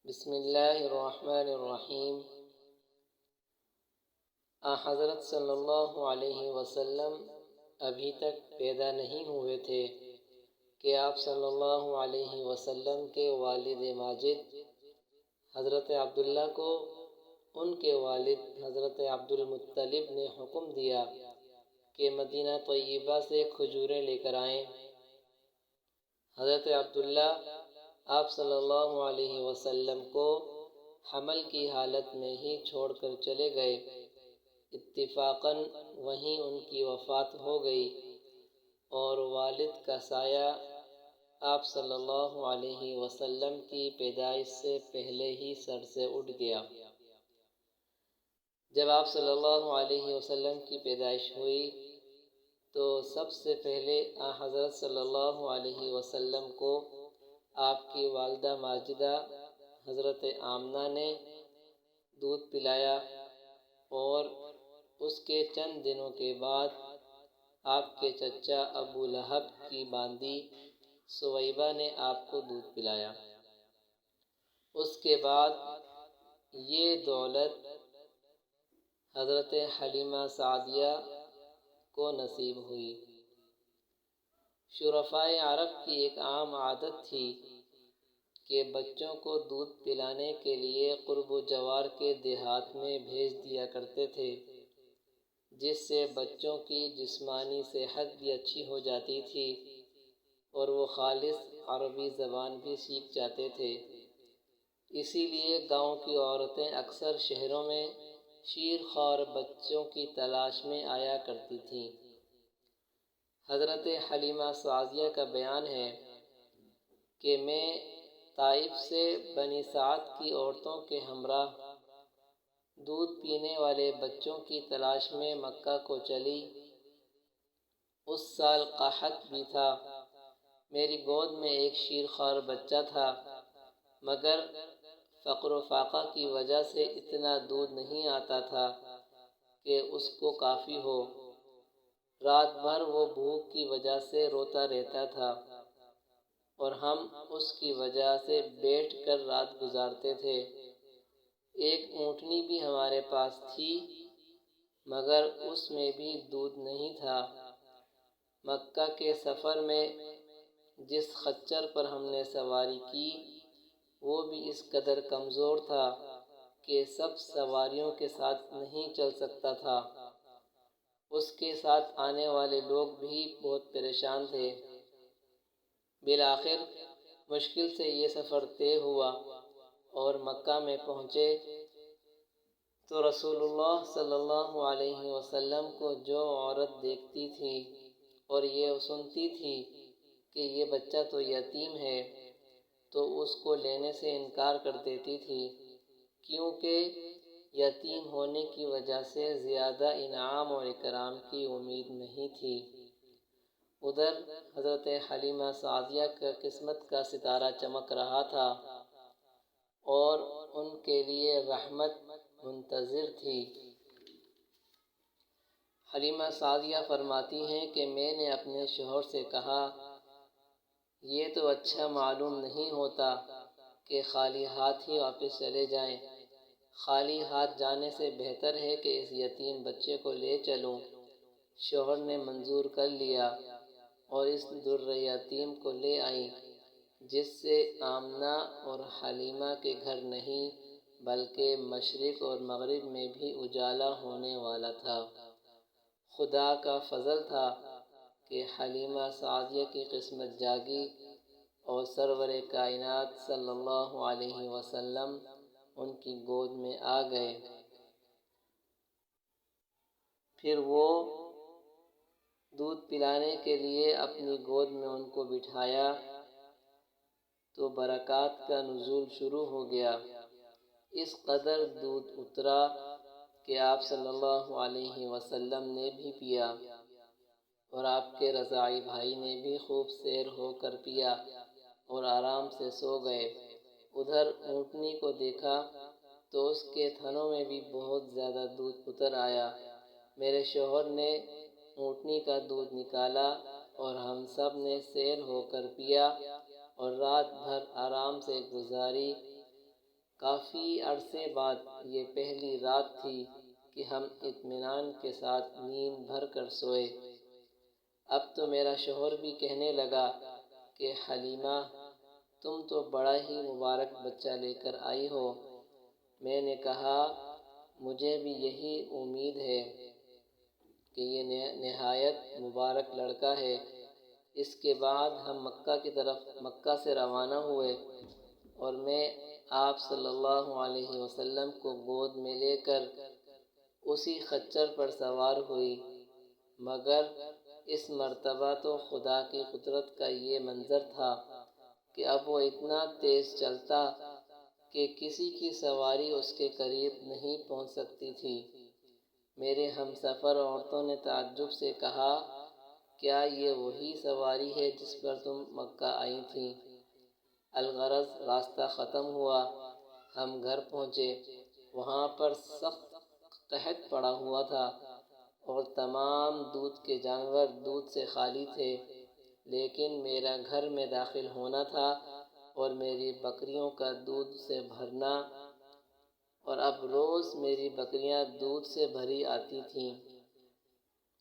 بسم اللہ الرحمن الرحیم۔ حضرت صلی اللہ علیہ وسلم ابھی تک پیدا نہیں ہوئے تھے کہ آپ صلی اللہ علیہ وسلم کے والد ماجد حضرت عبداللہ کو ان کے والد حضرت عبد المطلب نے حکم دیا کہ مدینہ طیبہ سے کھجوریں لے کر آئیں۔ حضرت عبداللہ آپ صلی اللہ علیہ وسلم کو حمل کی حالت میں ہی چھوڑ کر چلے گئے۔ اتفاقاً وہیں ان کی وفات ہو گئی اور والد کا سایہ آپ صلی اللہ علیہ وسلم کی پیدائش سے پہلے ہی سر سے اٹھ گیا۔ جب آپ صلی اللہ علیہ وسلم کی پیدائش ہوئی تو سب سے پہلے حضرت صلی اللہ علیہ وسلم کو آپ کی والدہ ماجدہ حضرت آمنہ نے دودھ پلایا اور اس کے چند دنوں کے بعد آپ کے چچا ابو لہب کی باندی سویبہ نے آپ کو دودھ پلایا۔ اس کے بعد یہ دولت حضرت حلیمہ سعدیہ کو نصیب ہوئی۔ شرفائے عرب کی ایک عام عادت تھی کہ بچوں کو دودھ پلانے کے لیے قرب و جوار کے دیہات میں بھیج دیا کرتے تھے، جس سے بچوں کی جسمانی صحت بھی اچھی ہو جاتی تھی اور وہ خالص عربی زبان بھی سیکھ جاتے تھے۔ اسی لیے گاؤں کی عورتیں اکثر شہروں میں شیر خوار بچوں کی تلاش میں آیا کرتی تھیں۔ حضرت حلیمہ سعدیہ کا بیان ہے کہ میں طائف سے بنی سعد کی عورتوں کے ہمراہ دودھ پینے والے بچوں کی تلاش میں مکہ کو چلی۔ اس سال قحط بھی تھا۔ میری گود میں ایک شیرخوار بچہ تھا، مگر فقر و فاقہ کی وجہ سے اتنا دودھ نہیں آتا تھا کہ اس کو کافی ہو۔ رات بھر وہ بھوک کی وجہ سے روتا رہتا تھا اور ہم اس کی وجہ سے بیٹھ کر رات گزارتے تھے۔ ایک اونٹنی بھی ہمارے پاس تھی، مگر اس میں بھی دودھ نہیں تھا۔ مکہ کے سفر میں جس خچر پر ہم نے سواری کی وہ بھی اس قدر کمزور تھا کہ سب سواریوں کے ساتھ نہیں چل سکتا تھا۔ اس کے ساتھ آنے والے لوگ بھی بہت پریشان تھے۔ بالآخر مشکل سے یہ سفر طے ہوا اور مکہ میں پہنچے تو رسول اللہ صلی اللہ علیہ وسلم کو جو عورت دیکھتی تھی اور یہ سنتی تھی کہ یہ بچہ تو یتیم ہے تو اس کو لینے سے انکار کر دیتی تھی، کیونکہ یتیم ہونے کی وجہ سے زیادہ انعام اور اکرام کی امید نہیں تھی۔ ادھر حضرت حلیمہ سعدیہ کا قسمت کا ستارہ چمک رہا تھا اور ان کے لیے رحمت منتظر تھی۔ حلیمہ سعدیہ فرماتی ہیں کہ میں نے اپنے شوہر سے کہا، یہ تو اچھا معلوم نہیں ہوتا کہ خالی ہاتھ ہی واپس چلے جائیں۔ خالی ہاتھ جانے سے بہتر ہے کہ اس یتیم بچے کو لے چلوں۔ شوہر نے منظور کر لیا اور اس در یتیم کو لے آئیں، جس سے آمنہ اور حلیمہ کے گھر نہیں بلکہ مشرق اور مغرب میں بھی اجالا ہونے والا تھا۔ خدا کا فضل تھا کہ حلیمہ سعدیہ کی قسمت جاگی اور سرور کائنات صلی اللہ علیہ وسلم ان کی گود میں آ گئے۔ پھر وہ دودھ پلانے کے لیے اپنی گود میں ان کو بٹھایا تو برکات کا نزول شروع ہو گیا۔ اس قدر دودھ اترا کہ آپ صلی اللہ علیہ وسلم نے بھی پیا اور آپ کے رضاعی بھائی نے بھی خوب سیر ہو کر پیا اور آرام سے سو گئے۔ ادھر اونٹنی کو دیکھا تو اس کے تھنوں میں بھی بہت زیادہ دودھ اتر آیا۔ میرے شوہر نے اونٹنی کا دودھ نکالا اور ہم سب نے سیر ہو کر پیا اور رات بھر آرام سے گزاری کافی عرصے بعد یہ پہلی رات تھی کہ ہم اطمینان کے ساتھ نیند بھر کر سوئے۔ اب تو میرا شوہر بھی کہنے لگا کہ حلیمہ تم تو بڑا ہی مبارک بچہ لے کر آئی ہو۔ میں نے کہا مجھے بھی یہی امید ہے کہ یہ نہایت مبارک لڑکا ہے۔ اس کے بعد ہم مکہ سے روانہ ہوئے اور میں آپ صلی اللہ علیہ وسلم کو گود میں لے کر اسی خچر پر سوار ہوئی، مگر اس مرتبہ تو خدا کی قدرت کا یہ منظر تھا کہ اب وہ اتنا تیز چلتا کہ کسی کی سواری اس کے قریب نہیں پہنچ سکتی تھی۔ میرے ہمسفر عورتوں نے تعجب سے کہا کیا یہ وہی سواری ہے جس پر تم مکہ آئی تھیں؟ الغرض راستہ ختم ہوا، ہم گھر پہنچے، وہاں پر سخت قحط پڑا ہوا تھا اور تمام دودھ کے جانور دودھ سے خالی تھے، لیکن میرا گھر میں داخل ہونا تھا اور میری بکریوں کا دودھ سے بھرنا، اور اب روز میری بکریاں دودھ سے بھری آتی تھیں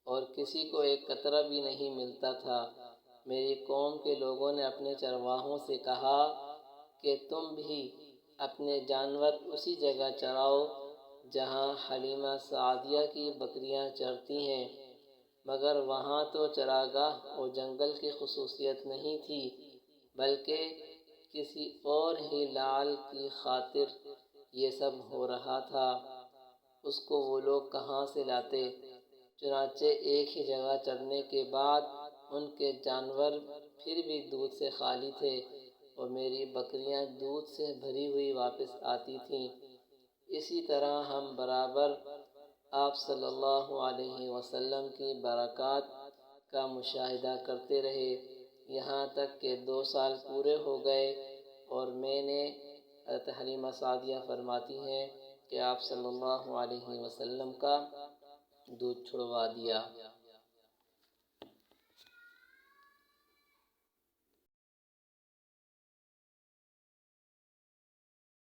اور کسی کو ایک قطرہ بھی نہیں ملتا تھا۔ میری قوم کے لوگوں نے اپنے چرواہوں سے کہا کہ تم بھی اپنے جانور اسی جگہ چراؤ جہاں حلیمہ سعدیہ کی بکریاں چرتی ہیں، مگر وہاں تو چراگاہ اور جنگل کی خصوصیت نہیں تھی، بلکہ کسی اور ہی لعل کی خاطر یہ سب ہو رہا تھا۔ اس کو وہ لوگ کہاں سے لاتے؟ چنانچہ ایک ہی جگہ چرنے کے بعد ان کے جانور پھر بھی دودھ سے خالی تھے اور میری بکریاں دودھ سے بھری ہوئی واپس آتی تھیں۔ اسی طرح ہم برابر آپ صلی اللہ علیہ وسلم کی برکات کا مشاہدہ کرتے رہے، یہاں تک کہ 2 سال پورے ہو گئے اور میں نے حضرت حلیمہ سعدیہ فرماتی ہیں کہ آپ صلی اللہ علیہ وسلم کا دودھ چھڑوا دیا۔